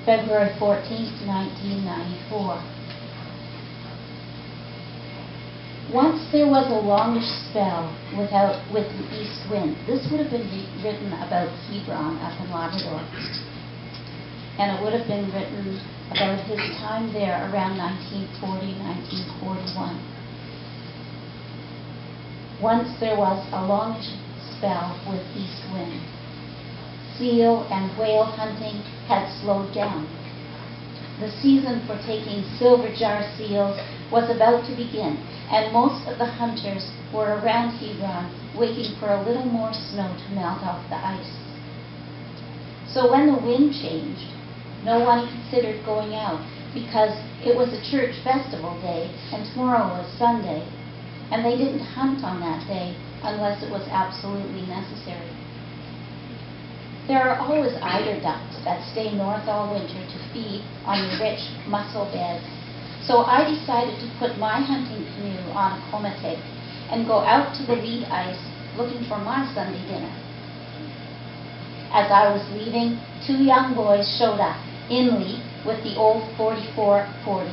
February 14th, 1994. Once there was a longish spell with the east wind. This would have been written about Hebron up in Labrador. And it would have been written about his time there around 1940, 1941. Once there was a longish spell with east wind. Seal and whale hunting had slowed down. The season for taking silver jar seals was about to begin, and most of the hunters were around Hebron waiting for a little more snow to melt off the ice. So when the wind changed, no one considered going out because it was a church festival day and tomorrow was Sunday, and they didn't hunt on that day unless it was absolutely necessary. There are always eider ducks that stay north all winter to feed on the rich mussel beds. So I decided to put my hunting canoe on a komate and go out to the lead ice looking for my Sunday dinner. As I was leaving, two young boys showed up, Inley with the old 44-40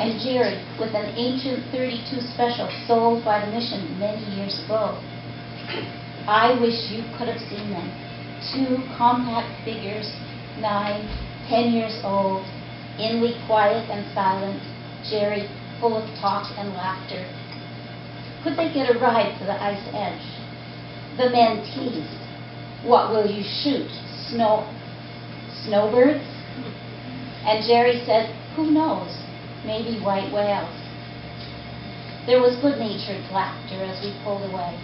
and Jerry with an ancient 32 special sold by the mission many years ago. I wish you could have seen them. Two compact figures, 9, 10 years old, Inley quiet and silent, Jerry full of talk and laughter. Could they get a ride to the ice edge? The men teased, "What will you shoot? Snowbirds?" And Jerry said, "Who knows? Maybe white whales." There was good-natured laughter as we pulled away.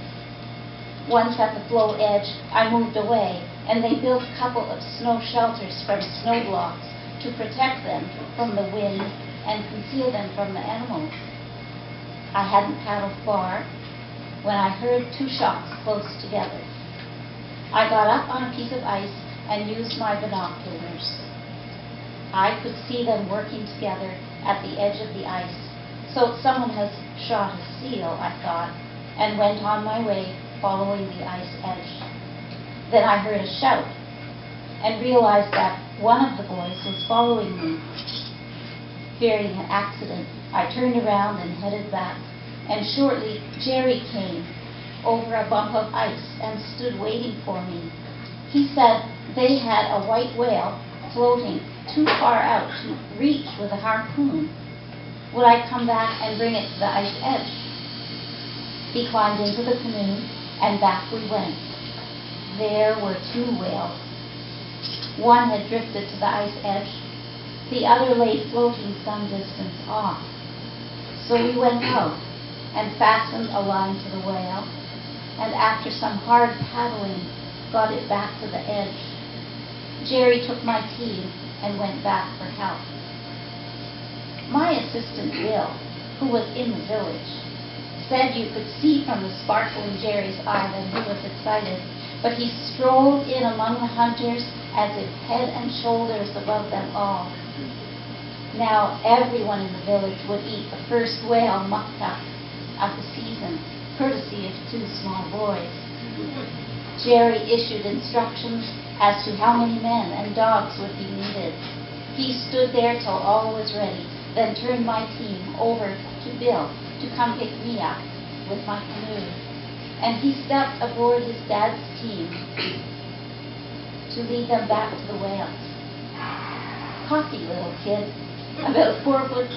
Once at the floe edge, I moved away, and they built a couple of snow shelters from snow blocks to protect them from the wind and conceal them from the animals. I hadn't paddled far when I heard two shots close together. I got up on a piece of ice and used my binoculars. I could see them working together at the edge of the ice. So someone has shot a seal, I thought, and went on my way following the ice edge. Then I heard a shout and realized that one of the boys was following me. Fearing an accident, I turned around and headed back, and shortly Jerry came over a bump of ice and stood waiting for me. He said they had a white whale floating too far out to reach with a harpoon. Would I come back and bring it to the ice edge? He climbed into the canoe, and back we went. There were two whales. One had drifted to the ice edge. The other lay floating some distance off. So we went out and fastened a line to the whale, and after some hard paddling, got it back to the edge. Jerry took my team and went back for help. My assistant, Bill, who was in the village, said you could see from the sparkle in Jerry's eye that he was excited, but he strolled in among the hunters as if head and shoulders above them all. Now everyone in the village would eat the first whale mukta of the season, courtesy of two small boys. Jerry issued instructions as to how many men and dogs would be needed. He stood there till all was ready, then turned my team over to Bill to come pick me up with my canoe. And he stepped aboard his dad's team to lead them back to the whales. Cocky little kid, about 4'6",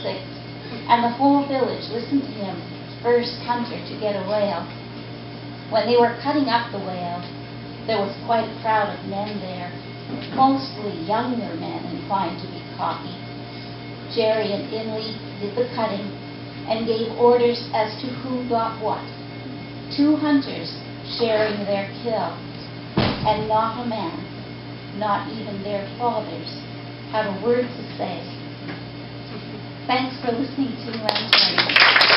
and the whole village listened to him, first hunter to get a whale. When they were cutting up the whale, there was quite a crowd of men there, mostly younger men inclined to be cocky. Jerry and Inley did the cutting and gave orders as to who got what. Two hunters sharing their kill, and not a man, not even their fathers, had a word to say. Thanks for listening to me.